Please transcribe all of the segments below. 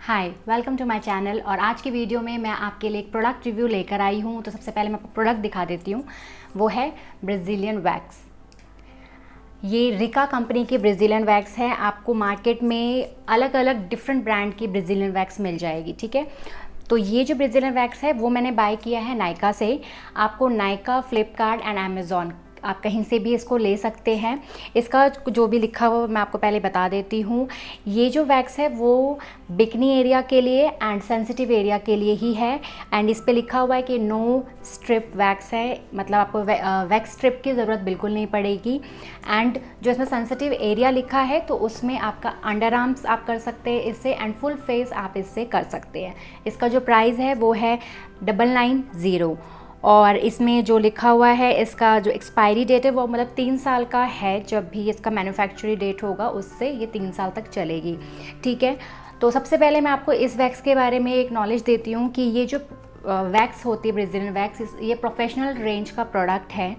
Hi, welcome to my channel. और आज की वीडियो में मैं आपके लिए एक प्रोडक्ट रिव्यू लेकर आई हूँ। तो सबसे पहले मैं आपको प्रोडक्ट दिखा देती हूँ, वो है ब्राज़ीलियन वैक्स। ये रिका कंपनी की ब्राज़ीलियन वैक्स है। आपको मार्केट में अलग अलग डिफरेंट ब्रांड की ब्राज़ीलियन वैक्स मिल जाएगी, ठीक है। तो ये जो ब्राज़ीलियन वैक्स है वो मैंने बाय किया है नायका से। आपको नायका, फ्लिपकार्ट एंड अमेज़ॉन, आप कहीं से भी इसको ले सकते हैं। इसका जो भी लिखा हुआ मैं आपको पहले बता देती हूँ। ये जो वैक्स है वो बिकनी एरिया के लिए एंड सेंसिटिव एरिया के लिए ही है। एंड इस पे लिखा हुआ है कि नो स्ट्रिप वैक्स है, मतलब आपको वैक्स स्ट्रिप की ज़रूरत बिल्कुल नहीं पड़ेगी। एंड जो इसमें सेंसिटिव एरिया लिखा है तो उसमें आपका अंडर आर्म्स आप कर सकते हैं इससे, एंड फुल फेस आप इससे कर सकते हैं। इसका जो प्राइस है वो है 990। और इसमें जो लिखा हुआ है इसका जो एक्सपायरी डेट है वो मतलब 3 साल का है। जब भी इसका मैन्युफैक्चरिंग डेट होगा उससे ये 3 साल तक चलेगी, ठीक है। तो सबसे पहले मैं आपको इस वैक्स के बारे में एक नॉलेज देती हूँ कि ये जो वैक्स होती है ब्राज़ीलियन वैक्स, ये प्रोफेशनल रेंज का प्रोडक्ट है।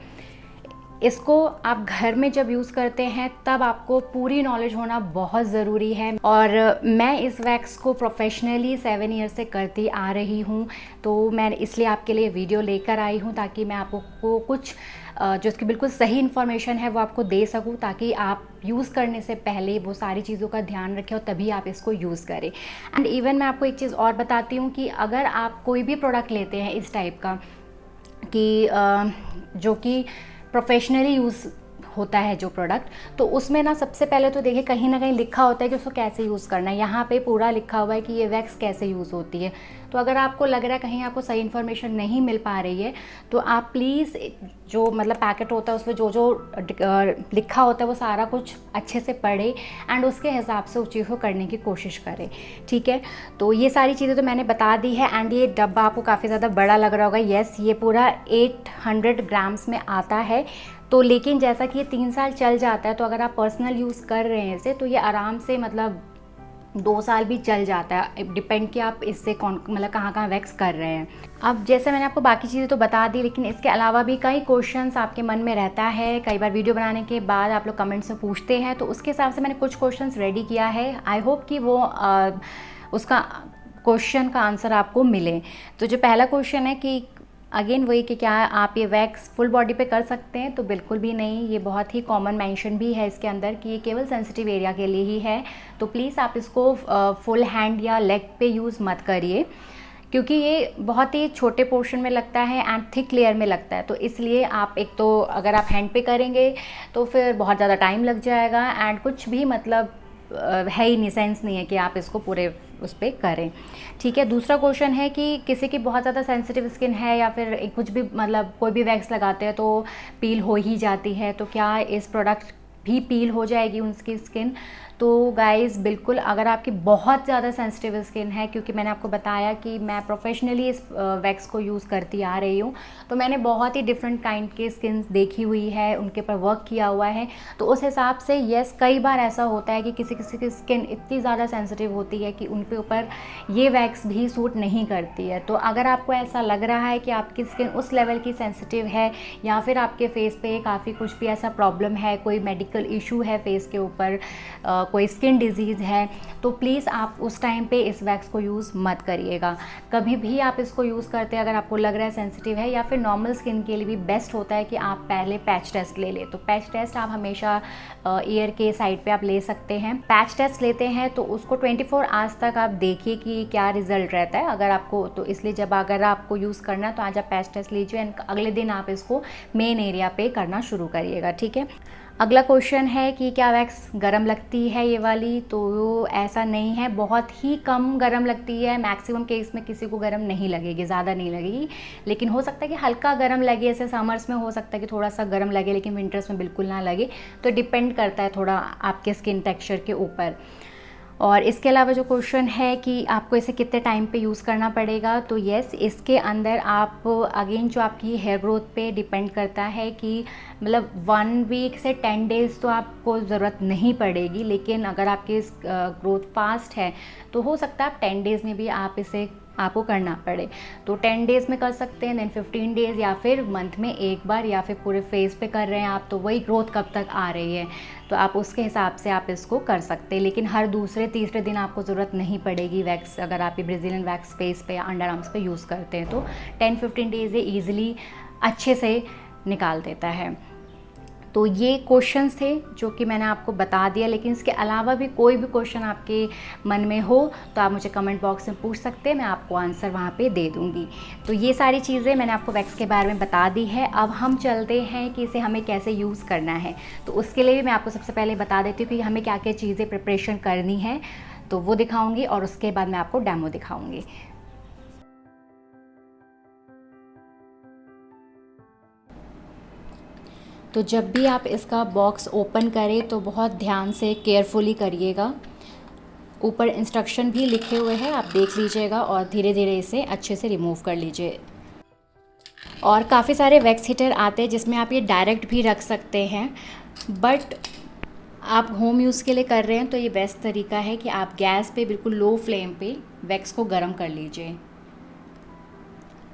इसको आप घर में जब यूज़ करते हैं तब आपको पूरी नॉलेज होना बहुत ज़रूरी है। और मैं इस वैक्स को प्रोफेशनली 7 ईयर से करती आ रही हूँ। तो मैं इसलिए आपके लिए वीडियो लेकर आई हूँ ताकि मैं आपको कुछ जो इसकी बिल्कुल सही इन्फॉर्मेशन है वो आपको दे सकूँ, ताकि आप यूज़ करने से पहले वो सारी चीज़ों का ध्यान रखें और तभी आप इसको यूज़ करें। एंड इवन मैं आपको एक चीज़ और बताती हूँ कि अगर आप कोई भी प्रोडक्ट लेते हैं इस टाइप का कि जो कि प्रोफेशनली यूज़ होता है जो प्रोडक्ट, तो उसमें ना सबसे पहले तो देखिए कहीं ना कहीं लिखा होता है कि उसको कैसे यूज़ करना है। यहाँ पे पूरा लिखा हुआ है कि ये वैक्स कैसे यूज़ होती है। तो अगर आपको लग रहा है कहीं आपको सही इन्फॉर्मेशन नहीं मिल पा रही है तो आप प्लीज़ जो मतलब पैकेट होता है उसमें जो जो लिखा होता है वो सारा कुछ अच्छे से पढ़े एंड उसके हिसाब से उस चीज़ को करने की कोशिश करें, ठीक है। तो ये सारी चीज़ें तो मैंने बता दी है। एंड ये डब्बा आपको काफ़ी ज़्यादा बड़ा लग रहा होगा। येस, ये पूरा 800 ग्राम्स में आता है। तो लेकिन जैसा कि ये 3 साल चल जाता है, तो अगर आप पर्सनल यूज़ कर रहे हैं इसे तो ये आराम से मतलब 2 साल भी चल जाता है। डिपेंड कि आप इससे कौन मतलब कहाँ कहाँ वैक्स कर रहे हैं। अब जैसे मैंने आपको बाकी चीज़ें तो बता दी, लेकिन इसके अलावा भी कई क्वेश्चंस आपके मन में रहता है। कई बार वीडियो बनाने के बाद आप लोग कमेंट्स में पूछते हैं, तो उसके हिसाब से मैंने कुछ क्वेश्चंस रेडी किया है। आई होप कि वो उसका क्वेश्चन का आंसर आपको मिले। तो जो पहला क्वेश्चन है कि अगेन वही कि क्या आप ये वैक्स फुल बॉडी पे कर सकते हैं, तो बिल्कुल भी नहीं। ये बहुत ही कॉमन मेंशन भी है इसके अंदर कि ये केवल सेंसिटिव एरिया के लिए ही है। तो प्लीज़ आप इसको फुल हैंड या लेग पे यूज़ मत करिए, क्योंकि ये बहुत ही छोटे पोर्शन में लगता है एंड थिक लेयर में लगता है। तो इसलिए आप एक तो अगर आप हैंड पे करेंगे तो फिर बहुत ज़्यादा टाइम लग जाएगा एंड कुछ भी मतलब है ही नहीं, सेंस नहीं है कि आप इसको पूरे उस पर करें, ठीक है। दूसरा क्वेश्चन है कि किसी की बहुत ज़्यादा सेंसिटिव स्किन है या फिर कुछ भी मतलब कोई भी वैक्स लगाते हैं तो पील हो ही जाती है, तो क्या इस प्रोडक्ट भी पील हो जाएगी उनकी स्किन? तो गाइस बिल्कुल, अगर आपकी बहुत ज़्यादा सेंसिटिव स्किन है, क्योंकि मैंने आपको बताया कि मैं प्रोफेशनली इस वैक्स को यूज़ करती आ रही हूँ, तो मैंने बहुत ही डिफरेंट काइंड के स्किन देखी हुई है, उनके ऊपर वर्क किया हुआ है। तो उस हिसाब से यस, कई बार ऐसा होता है कि किसी किसी की स्किन इतनी ज़्यादा सेंसिटिव होती है कि उनके ऊपर ये वैक्स भी सूट नहीं करती है। तो अगर आपको ऐसा लग रहा है कि आपकी स्किन उस लेवल की सेंसिटिव है या फिर आपके फेस पे काफ़ी कुछ भी ऐसा प्रॉब्लम है, कोई मेडिकल इशू है फेस के ऊपर, कोई स्किन डिजीज़ है, तो प्लीज़ आप उस टाइम पे इस वैक्स को यूज़ मत करिएगा। कभी भी आप इसको यूज़ करते हैं अगर आपको लग रहा है सेंसिटिव है, या फिर नॉर्मल स्किन के लिए भी बेस्ट होता है कि आप पहले पैच टेस्ट ले लें। तो पैच टेस्ट आप हमेशा ईयर के साइड पे आप ले सकते हैं। पैच टेस्ट लेते हैं तो उसको 24 आवर्स तक आप देखिए कि क्या रिजल्ट रहता है अगर आपको, तो इसलिए जब अगर आपको यूज़ करना है तो आज आप पैच टेस्ट लीजिए एंड अगले दिन आप इसको मेन एरिया पे करना शुरू करिएगा, ठीक है। अगला क्वेश्चन है कि क्या वैक्स गर्म लगती है ये वाली? तो ऐसा नहीं है, बहुत ही कम गर्म लगती है। मैक्सिमम केस में किसी को गर्म नहीं लगेगी, ज़्यादा नहीं लगेगी, लेकिन हो सकता है कि हल्का गर्म लगे। ऐसे समर्स में हो सकता है कि थोड़ा सा गर्म लगे, लेकिन विंटर्स में बिल्कुल ना लगे। तो डिपेंड करता है थोड़ा आपके स्किन टेक्सचर के ऊपर। और इसके अलावा जो क्वेश्चन है कि आपको इसे कितने टाइम पे यूज़ करना पड़ेगा, तो येस, इसके अंदर आप अगेन जो आपकी हेयर ग्रोथ पे डिपेंड करता है कि मतलब 1 वीक से 10 डेज़ तो आपको ज़रूरत नहीं पड़ेगी, लेकिन अगर आपकी ग्रोथ फास्ट है तो हो सकता है आप 10 डेज़ में भी आपको करना पड़े। तो 10 डेज़ में कर सकते हैं, देन 15 डेज़, या फिर मंथ में एक बार, या फिर पूरे फेस पे कर रहे हैं आप तो वही ग्रोथ कब तक आ रही है तो आप उसके हिसाब से आप इसको कर सकते हैं। लेकिन हर दूसरे तीसरे दिन आपको ज़रूरत नहीं पड़ेगी वैक्स, अगर आप ये ब्राज़ीलियन वैक्स फेस पे या अंडर आर्म्स पे यूज़ करते हैं तो 10-15 डेज़ ये ईज़िली अच्छे से निकाल देता है। तो ये क्वेश्चंस थे जो कि मैंने आपको बता दिया, लेकिन इसके अलावा भी कोई भी क्वेश्चन आपके मन में हो तो आप मुझे कमेंट बॉक्स में पूछ सकते हैं, मैं आपको आंसर वहाँ पे दे दूँगी। तो ये सारी चीज़ें मैंने आपको वैक्स के बारे में बता दी है। अब हम चलते हैं कि इसे हमें कैसे यूज़ करना है। तो उसके लिए भी मैं आपको सबसे पहले बता देती हूँ कि हमें क्या क्या चीज़ें प्रिपरेशन करनी है, तो वो दिखाऊँगी और उसके बाद मैं आपको डेमो दिखाऊँगी। तो जब भी आप इसका बॉक्स ओपन करें तो बहुत ध्यान से केयरफुली करिएगा। ऊपर इंस्ट्रक्शन भी लिखे हुए हैं, आप देख लीजिएगा और धीरे धीरे इसे अच्छे से रिमूव कर लीजिए। और काफ़ी सारे वैक्स हीटर आते हैं जिसमें आप ये डायरेक्ट भी रख सकते हैं, बट आप होम यूज़ के लिए कर रहे हैं तो ये बेस्ट तरीका है कि आप गैस पे बिल्कुल लो फ्लेम पे वैक्स को गर्म कर लीजिए।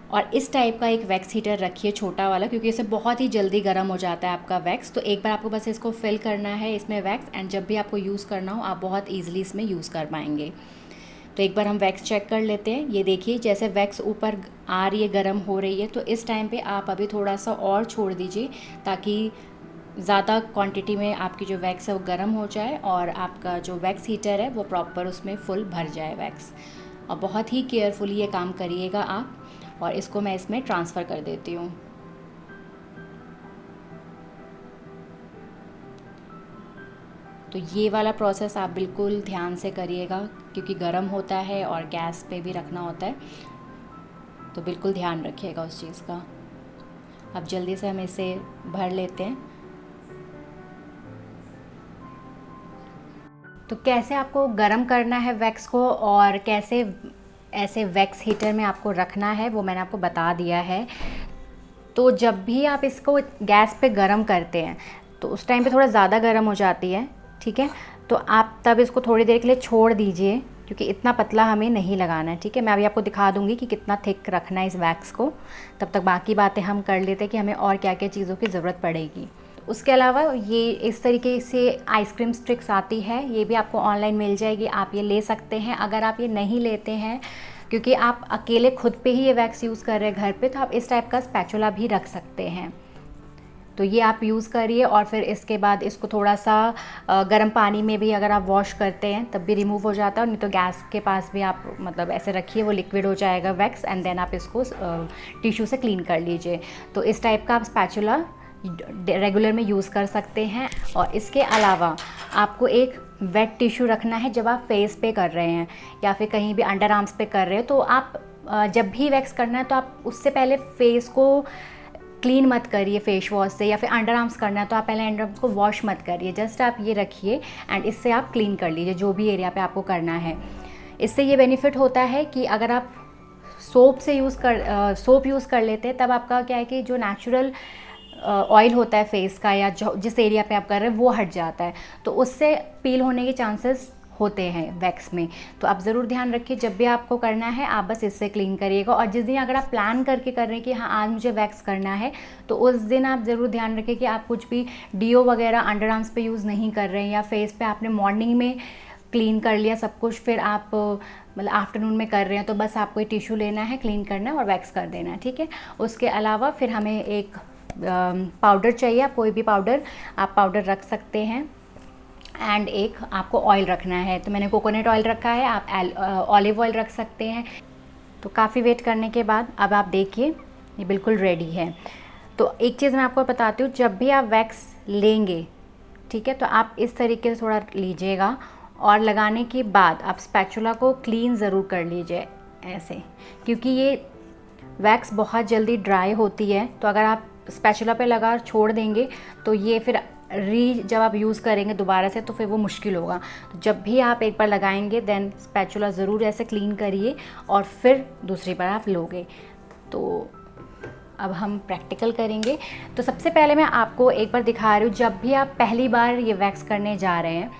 और इस टाइप का एक वैक्स हीटर रखिए, छोटा वाला, क्योंकि इससे बहुत ही जल्दी गर्म हो जाता है आपका वैक्स। तो एक बार आपको बस इसको फिल करना है इसमें वैक्स, एंड जब भी आपको यूज़ करना हो आप बहुत ईजिली इसमें यूज़ कर पाएंगे। तो एक बार हम वैक्स चेक कर लेते हैं। ये देखिए जैसे वैक्स ऊपर आ रही है, गर्म हो रही है, तो इस टाइम पे आप अभी थोड़ा सा और छोड़ दीजिए ताकि ज़्यादा क्वांटिटी में आपकी जो वैक्स है वो गर्म हो जाए और आपका जो वैक्स हीटर है वो प्रॉपर उसमें फुल भर जाए वैक्स। और बहुत ही केयरफुली ये काम करिएगा आप। और इसको मैं इसमें ट्रांसफ़र कर देती हूँ। तो ये वाला प्रोसेस आप बिल्कुल ध्यान से करिएगा क्योंकि गर्म होता है और गैस पे भी रखना होता है, तो बिल्कुल ध्यान रखिएगा उस चीज़ का। अब जल्दी से हम इसे भर लेते हैं। तो कैसे आपको गर्म करना है वैक्स को और कैसे ऐसे वैक्स हीटर में आपको रखना है वो मैंने आपको बता दिया है। तो जब भी आप इसको गैस पे गरम करते हैं तो उस टाइम पे थोड़ा ज़्यादा गरम हो जाती है, ठीक है। तो आप तब इसको थोड़ी देर के लिए छोड़ दीजिए क्योंकि इतना पतला हमें नहीं लगाना है, ठीक है। मैं अभी आपको दिखा दूँगी कि कितना थिक रखना है इस वैक्स को। तब तक बाकी बातें हम कर लेते हैं कि हमें और क्या क्या चीज़ों की ज़रूरत पड़ेगी। उसके अलावा ये इस तरीके से आइसक्रीम स्टिक्स आती है, ये भी आपको ऑनलाइन मिल जाएगी, आप ये ले सकते हैं। अगर आप ये नहीं लेते हैं क्योंकि आप अकेले खुद पे ही ये वैक्स यूज़ कर रहे हैं घर पे, तो आप इस टाइप का स्पैचुला भी रख सकते हैं। तो ये आप यूज़ करिए और फिर इसके बाद इसको थोड़ा सा गर्म पानी में भी अगर आप वॉश करते हैं तब भी रिमूव हो जाता है, नहीं तो गैस के पास भी आप मतलब ऐसे रखिए, वो लिक्विड हो जाएगा वैक्स, एंड देन आप इसको टिश्यू से क्लीन कर लीजिए। तो इस टाइप का आप स्पैचुला रेगुलर में यूज़ कर सकते हैं। और इसके अलावा आपको एक वेट टिश्यू रखना है जब आप फेस पे कर रहे हैं या फिर कहीं भी अंडर आर्म्स पे कर रहे हैं। तो आप जब भी वैक्स करना है तो आप उससे पहले फेस को क्लीन मत करिए फेस वॉश से, या फिर अंडर आर्म्स करना है तो आप पहले अंडर आर्म्स को वॉश मत करिए, जस्ट आप ये रखिए एंड इससे आप क्लीन कर लीजिए जो भी एरिया पे आपको करना है। इससे ये बेनिफिट होता है कि अगर आप सोप यूज़ कर लेते हैं तब आपका क्या है कि जो नेचुरल ऑयल होता है फेस का या जो जिस एरिया पे आप कर रहे हैं वो हट जाता है, तो उससे पील होने के चांसेस होते हैं वैक्स में। तो आप ज़रूर ध्यान रखिए जब भी आपको करना है आप बस इससे क्लीन करिएगा। और जिस दिन अगर आप प्लान करके कर रहे हैं कि हाँ आज मुझे वैक्स करना है, तो उस दिन आप ज़रूर ध्यान रखिए कि आप कुछ भी डीओ वगैरह अंडर आर्म्स पे यूज़ नहीं कर रहे हैं, या फेस पे आपने मॉर्निंग में क्लीन कर लिया सब कुछ, फिर आप मतलब आफ्टरनून में कर रहे हैं तो बस आपको ये टिश्यू लेना है, क्लीन करना है और वैक्स कर देना है, ठीक है। उसके अलावा फिर हमें एक पाउडर चाहिए, आप कोई भी पाउडर रख सकते हैं, एंड एक आपको ऑयल रखना है। तो मैंने कोकोनट ऑयल रखा है, आप ऑलिव ऑयल रख सकते हैं। तो काफ़ी वेट करने के बाद अब आप देखिए ये बिल्कुल रेडी है। तो एक चीज़ मैं आपको बताती हूँ, जब भी आप वैक्स लेंगे, ठीक है, तो आप इस तरीके से थोड़ा लीजिएगा और लगाने के बाद आप स्पैचुला को क्लीन ज़रूर कर लीजिए ऐसे, क्योंकि ये वैक्स बहुत जल्दी ड्राई होती है। तो अगर आप स्पैचुला पे लगा छोड़ देंगे तो ये फिर जब आप यूज़ करेंगे दोबारा से तो फिर वो मुश्किल होगा। तो जब भी आप एक बार लगाएंगे देन स्पैचुला ज़रूर ऐसे क्लीन करिए और फिर दूसरी बार आप लोगे। तो अब हम प्रैक्टिकल करेंगे। तो सबसे पहले मैं आपको एक बार दिखा रही हूँ, जब भी आप पहली बार ये वैक्स करने जा रहे हैं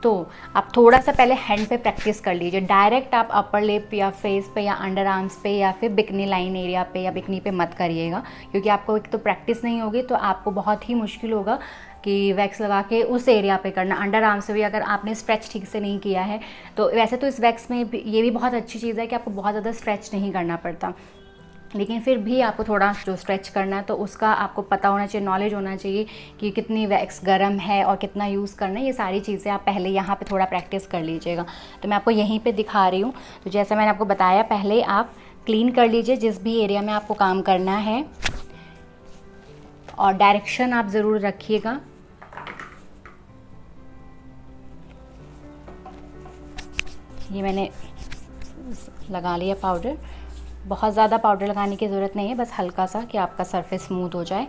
तो आप थोड़ा सा पहले हैंड पे प्रैक्टिस कर लीजिए। डायरेक्ट आप अपर लिप या फेस पे या अंडर आर्म्स पे या फिर बिकनी लाइन एरिया पे या बिकनी पे मत करिएगा, क्योंकि आपको एक तो प्रैक्टिस नहीं होगी, तो आपको बहुत ही मुश्किल होगा कि वैक्स लगा के उस एरिया पे करना। अंडर आर्म से भी अगर आपने स्ट्रेच ठीक से नहीं किया है तो वैसे तो इस वैक्स में ये भी बहुत अच्छी चीज़ है कि आपको बहुत ज़्यादा स्ट्रेच नहीं करना पड़ता, लेकिन फिर भी आपको थोड़ा जो स्ट्रेच करना है तो उसका आपको पता होना चाहिए, नॉलेज होना चाहिए कि कितनी वैक्स गर्म है और कितना यूज़ करना है। ये सारी चीज़ें आप पहले यहाँ पे थोड़ा प्रैक्टिस कर लीजिएगा। तो मैं आपको यहीं पे दिखा रही हूँ। तो जैसा मैंने आपको बताया, पहले आप क्लीन कर लीजिए जिस भी एरिया में आपको काम करना है, और डायरेक्शन आप ज़रूर रखिएगा। ये मैंने लगा लिया पाउडर। बहुत ज़्यादा पाउडर लगाने की ज़रूरत नहीं है, बस हल्का सा कि आपका सरफेस स्मूथ हो जाए।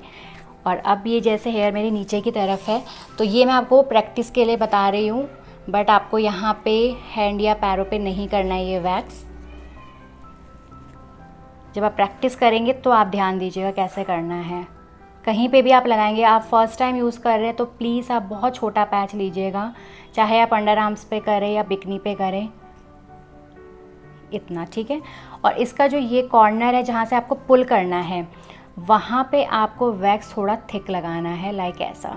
और अब ये जैसे हेयर मेरी नीचे की तरफ है, तो ये मैं आपको प्रैक्टिस के लिए बता रही हूँ, बट आपको यहाँ पे हैंड या पैरों पे नहीं करना है ये वैक्स। जब आप प्रैक्टिस करेंगे तो आप ध्यान दीजिएगा कैसे करना है। कहीं पे भी आप लगाएंगे, आप फर्स्ट टाइम यूज़ कर रहे हैं तो प्लीज़ आप बहुत छोटा पैच लीजिएगा, चाहे आप अंडर आर्म्स पे करें या बिकनी पे करें, इतना, ठीक है। और इसका जो ये कॉर्नर है जहाँ से आपको पुल करना है, वहाँ पे आपको वैक्स थोड़ा थिक लगाना है, लाइक ऐसा।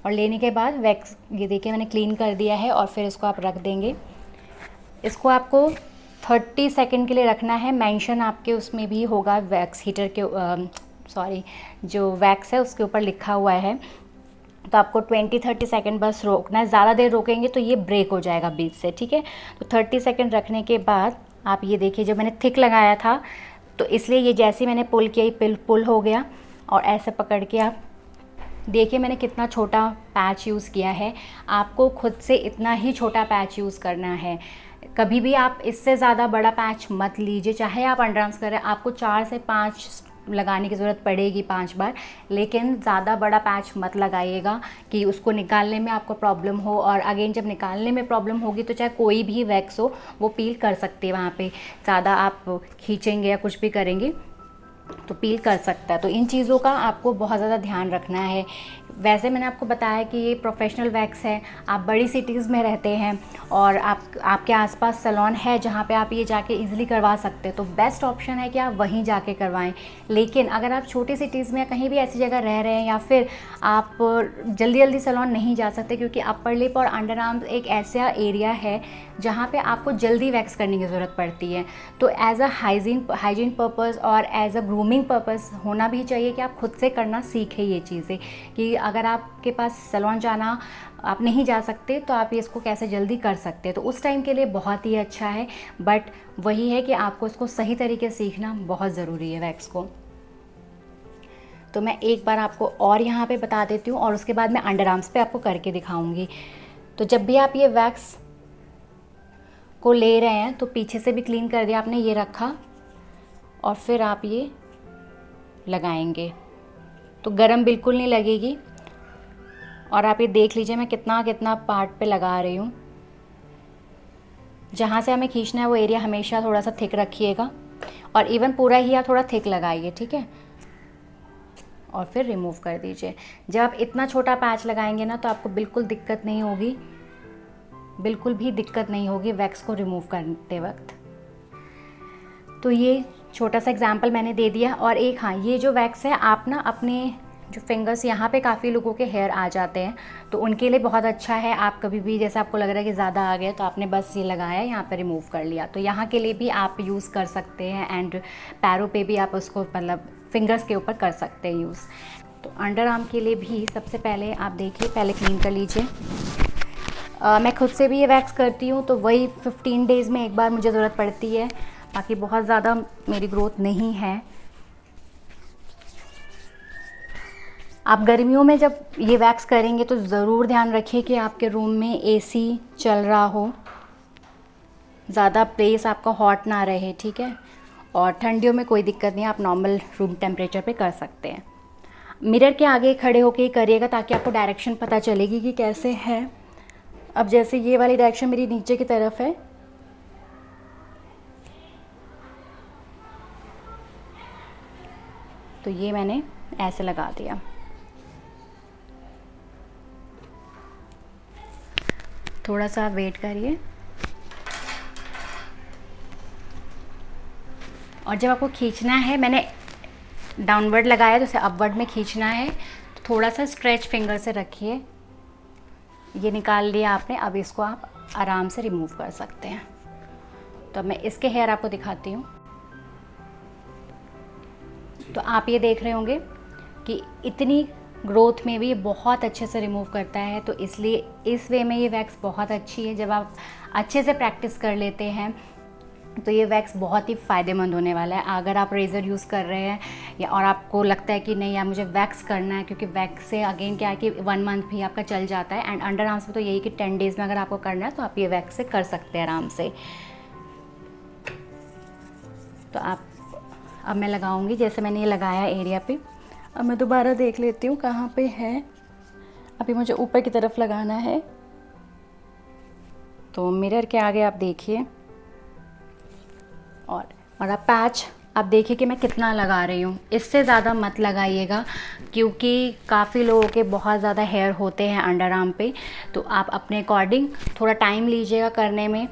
और लेने के बाद वैक्स, ये देखिए मैंने क्लीन कर दिया है, और फिर इसको आप रख देंगे। इसको आपको 30 सेकंड के लिए रखना है। मेंशन आपके उसमें भी होगा, वैक्स हीटर के जो वैक्स है उसके ऊपर लिखा हुआ है। तो आपको 20-30 सेकंड बस रोकना है। ज़्यादा देर रोकेंगे तो ये ब्रेक हो जाएगा बीच से, ठीक है। तो 30 सेकंड रखने के बाद आप ये देखिए, जो मैंने थिक लगाया था तो इसलिए ये जैसे मैंने पुल किया, ये पुल हो गया। और ऐसे पकड़ के आप देखिए मैंने कितना छोटा पैच यूज़ किया है। आपको खुद से इतना ही छोटा पैच यूज़ करना है। कभी भी आप इससे ज़्यादा बड़ा पैच मत लीजिए। चाहे आप अंडर आर्म्स करें, आपको 4 से 5 लगाने की ज़रूरत पड़ेगी 5 बार, लेकिन ज़्यादा बड़ा पैच मत लगाइएगा कि उसको निकालने में आपको प्रॉब्लम हो। और अगेन जब निकालने में प्रॉब्लम होगी तो चाहे कोई भी वैक्स हो वो पील कर सकते हैं। वहाँ पे ज़्यादा आप खींचेंगे या कुछ भी करेंगे तो पील कर सकता है। तो इन चीज़ों का आपको बहुत ज़्यादा ध्यान रखना है। वैसे मैंने आपको बताया कि ये प्रोफेशनल वैक्स है, आप बड़ी सिटीज़ में रहते हैं और आपके आसपास सैलून है जहाँ पे आप ये जाके इजीली करवा सकते हैं, तो बेस्ट ऑप्शन है कि आप वहीं जाके करवाएं। लेकिन अगर आप छोटी सिटीज़ में या कहीं भी ऐसी जगह रह रहे हैं, या फिर आप जल्दी जल्दी सैलून नहीं जा सकते, क्योंकि अपर लिप और अंडर आर्म्स एक ऐसा एरिया है जहाँ पे आपको जल्दी वैक्स करने की ज़रूरत पड़ती है, तो एज अ हाइजीन पर्पज़ और एज अ ग्रूमिंग पर्पज़ होना भी चाहिए कि आप खुद से करना सीखें ये चीज़ें। कि अगर आपके पास सैलून जाना आप नहीं जा सकते तो आप इसको कैसे जल्दी कर सकते हैं, तो उस टाइम के लिए बहुत ही अच्छा है। बट वही है कि आपको इसको सही तरीके से सीखना बहुत ज़रूरी है वैक्स को। तो मैं एक बार आपको और यहाँ पे बता देती हूँ, और उसके बाद मैं अंडर आर्म्स पे आपको करके दिखाऊंगी। तो जब भी आप ये वैक्स को ले रहे हैं तो पीछे से भी क्लीन कर दिया आपने, ये रखा और फिर आप ये लगाएंगे तो गरम बिल्कुल नहीं लगेगी। और आप ये देख लीजिए मैं कितना कितना पार्ट पे लगा रही हूँ। जहाँ से हमें खींचना है वो एरिया हमेशा थोड़ा सा थिक रखिएगा, और इवन पूरा ही आप थोड़ा थिक लगाइए, ठीक है। और फिर रिमूव कर दीजिए। जब आप इतना छोटा पैच लगाएंगे ना तो आपको बिल्कुल दिक्कत नहीं होगी, बिल्कुल भी दिक्कत नहीं होगी वैक्स को रिमूव करते वक्त। तो ये छोटा सा एग्जाम्पल मैंने दे दिया। और एक हाँ, ये जो वैक्स है आप ना अपने जो फिंगर्स, यहाँ पे काफ़ी लोगों के हेयर आ जाते हैं तो उनके लिए बहुत अच्छा है। आप कभी भी जैसे आपको लग रहा है कि ज़्यादा आ गया तो आपने बस ये लगाया, यहाँ पे रिमूव कर लिया, तो यहाँ के लिए भी आप यूज़ कर सकते हैं। एंड पैरों पे भी आप उसको मतलब फिंगर्स के ऊपर कर सकते हैं यूज़। तो अंडर आर्म के लिए भी सबसे पहले आप देखिए, पहले क्लीन कर लीजिए। मैं खुद से भी ये वैक्स करती हूँ तो वही 15 डेज़ में एक बार मुझे ज़रूरत पड़ती है, बाकी बहुत ज़्यादा मेरी ग्रोथ नहीं है। आप गर्मियों में जब ये वैक्स करेंगे तो ज़रूर ध्यान रखिए कि आपके रूम में एसी चल रहा हो, ज़्यादा प्लेस आपका हॉट ना रहे, ठीक है। और ठंडियों में कोई दिक्कत नहीं, आप नॉर्मल रूम टेम्परेचर पे कर सकते हैं। मिरर के आगे खड़े होके करिएगा ताकि आपको डायरेक्शन पता चलेगी कि कैसे है। अब जैसे ये वाली डायरेक्शन मेरी नीचे की तरफ है तो ये मैंने ऐसे लगा दिया। थोड़ा सा वेट करिए, और जब आपको खींचना है, मैंने डाउनवर्ड लगाया तो उसे अपवर्ड में खींचना है, तो थोड़ा सा स्ट्रेच फिंगर से रखिए। ये निकाल लिया आपने, अब इसको आप आराम से रिमूव कर सकते हैं। तो अब मैं इसके हेयर आपको दिखाती हूँ। तो आप ये देख रहे होंगे कि इतनी ग्रोथ में भी ये बहुत अच्छे से रिमूव करता है, तो इसलिए इस वे में ये वैक्स बहुत अच्छी है। जब आप अच्छे से प्रैक्टिस कर लेते हैं तो ये वैक्स बहुत ही फ़ायदेमंद होने वाला है। अगर आप रेज़र यूज़ कर रहे हैं या और आपको लगता है कि नहीं यार मुझे वैक्स करना है, क्योंकि वैक्स से अगेन क्या है कि 1 मंथ भी आपका चल जाता है, एंड अंडर आर्म्स में तो यही कि 10 डेज़ में अगर आपको करना है तो आप ये वैक्स से कर सकते हैं आराम से। तो अब मैं लगाऊंगी, जैसे मैंने ये लगाया एरिया पे। अब मैं दोबारा देख लेती हूँ कहाँ पे है। अभी मुझे ऊपर की तरफ लगाना है, तो मिरर के आगे आप देखिए, और अब पैच आप देखिए कि मैं कितना लगा रही हूँ। इससे ज़्यादा मत लगाइएगा, क्योंकि काफ़ी लोगों के बहुत ज़्यादा हेयर होते हैं अंडर आर्म पे। तो आप अपने अकॉर्डिंग थोड़ा टाइम लीजिएगा करने में,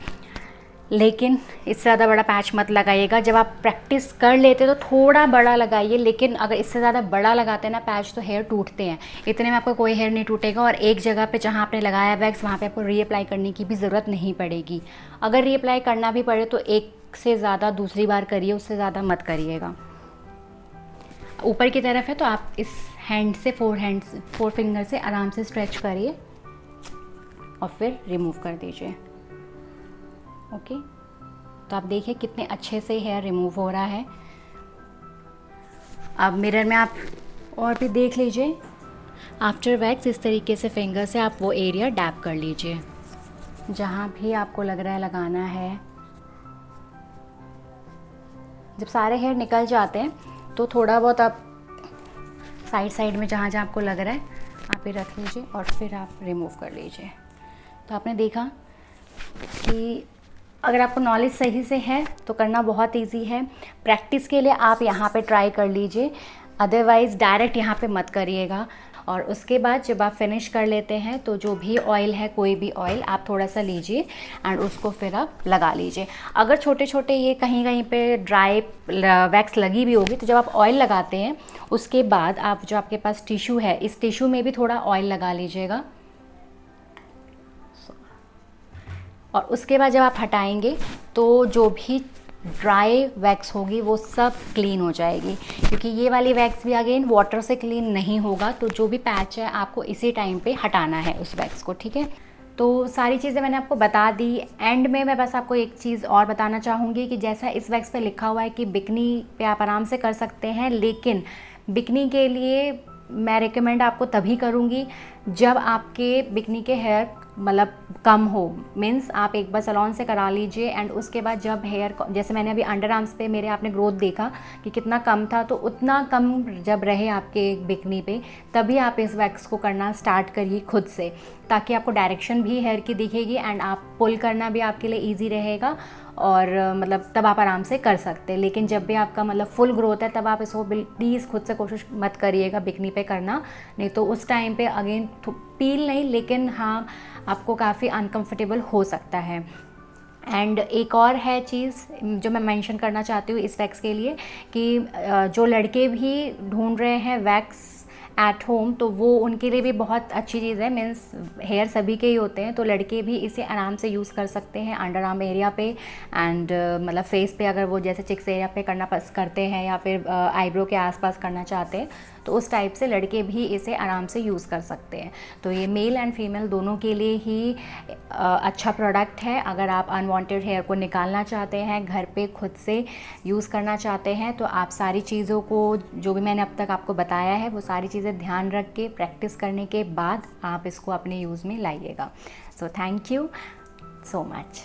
लेकिन इससे ज़्यादा बड़ा पैच मत लगाइएगा। जब आप प्रैक्टिस कर लेते तो थोड़ा बड़ा लगाइए, लेकिन अगर इससे ज़्यादा बड़ा लगाते हैं ना पैच, तो हेयर टूटते हैं। इतने में आपका कोई हेयर नहीं टूटेगा, और एक जगह पे जहाँ आपने लगाया वैक्स वहाँ पे आपको रीअप्लाई करने की भी ज़रूरत नहीं पड़ेगी। अगर रीअप्लाई करना भी पड़े तो एक से ज़्यादा दूसरी बार करिए, उससे ज़्यादा मत करिएगा। ऊपर की तरफ है तो आप इस हैंड से 4 फिंगर से आराम से स्ट्रेच करिए और फिर रिमूव कर दीजिए। ओके, तो आप देखिए कितने अच्छे से हेयर रिमूव हो रहा है। अब मिरर में आप और भी देख लीजिए। आफ्टर वैक्स इस तरीके से फिंगर से आप वो एरिया डैप कर लीजिए जहाँ भी आपको लग रहा है लगाना है। जब सारे हेयर निकल जाते हैं तो थोड़ा बहुत आप साइड में जहाँ जहाँ आपको लग रहा है आप ये रख लीजिए और फिर आप रिमूव कर लीजिए। तो आपने देखा कि अगर आपको नॉलेज सही से है तो करना बहुत इजी है। प्रैक्टिस के लिए आप यहाँ पे ट्राई कर लीजिए, अदरवाइज़ डायरेक्ट यहाँ पे मत करिएगा। और उसके बाद जब आप फिनिश कर लेते हैं तो जो भी ऑयल है, कोई भी ऑयल आप थोड़ा सा लीजिए एंड उसको फिर आप लगा लीजिए। अगर छोटे छोटे ये कहीं कहीं पे ड्राई वैक्स लगी भी होगी तो जब आप ऑयल लगाते हैं उसके बाद आप जो आपके पास टिश्यू है, इस टिश्यू में भी थोड़ा ऑयल लगा लीजिएगा। और उसके बाद जब आप हटाएंगे तो जो भी ड्राई वैक्स होगी वो सब क्लीन हो जाएगी, क्योंकि ये वाली वैक्स भी अगेन वाटर से क्लीन नहीं होगा। तो जो भी पैच है आपको इसी टाइम पे हटाना है उस वैक्स को, ठीक है। तो सारी चीज़ें मैंने आपको बता दी। एंड में मैं बस आपको एक चीज़ और बताना चाहूँगी कि जैसा इस वैक्स पे लिखा हुआ है कि बिकनी पे आप आराम से कर सकते हैं, लेकिन बिकनी के लिए मैं रिकमेंड आपको तभी करूँगी जब आपके बिकनी के हेयर मतलब कम हो। मीन्स आप एक बार सैलून से करा लीजिए एंड उसके बाद जब हेयर, जैसे मैंने अभी अंडर आर्म्स पे मेरे आपने ग्रोथ देखा कि कितना कम था, तो उतना कम जब रहे आपके बिकनी पे तभी आप इस वैक्स को करना स्टार्ट करिए खुद से, ताकि आपको डायरेक्शन भी हेयर की दिखेगी एंड आप पुल करना भी आपके लिए ईजी रहेगा और मतलब तब आप आराम से कर सकते हैं। लेकिन जब भी आपका मतलब फुल ग्रोथ है तब आप इसको प्लीज़ खुद से कोशिश मत करिएगा बिकनी पे करना, नहीं तो उस टाइम पे अगेन पील नहीं, लेकिन हाँ आपको काफ़ी अनकंफर्टेबल हो सकता है। एंड एक और है चीज़ जो मैं मेंशन करना चाहती हूँ इस वैक्स के लिए कि जो लड़के भी ढूंढ रहे हैं वैक्स एट होम, तो वो उनके लिए भी बहुत अच्छी चीज़ है। मीन्स हेयर सभी के ही होते हैं, तो लड़के भी इसे आराम से यूज़ कर सकते हैं अंडर आर्म एरिया पे एंड मतलब फेस पे, अगर वो जैसे चिक्स एरिया पे करना पसंद करते हैं या फिर आईब्रो के आसपास करना चाहते हैं तो उस टाइप से लड़के भी इसे आराम से यूज़ कर सकते हैं। तो ये मेल एंड फीमेल दोनों के लिए ही अच्छा प्रोडक्ट है। अगर आप अनवांटेड हेयर को निकालना चाहते हैं, घर पे खुद से यूज़ करना चाहते हैं, तो आप सारी चीज़ों को जो भी मैंने अब तक आपको बताया है वो सारी चीज़ें ध्यान रख के प्रैक्टिस करने के बाद आप इसको अपने यूज़ में लाइएगा। So thank you so much.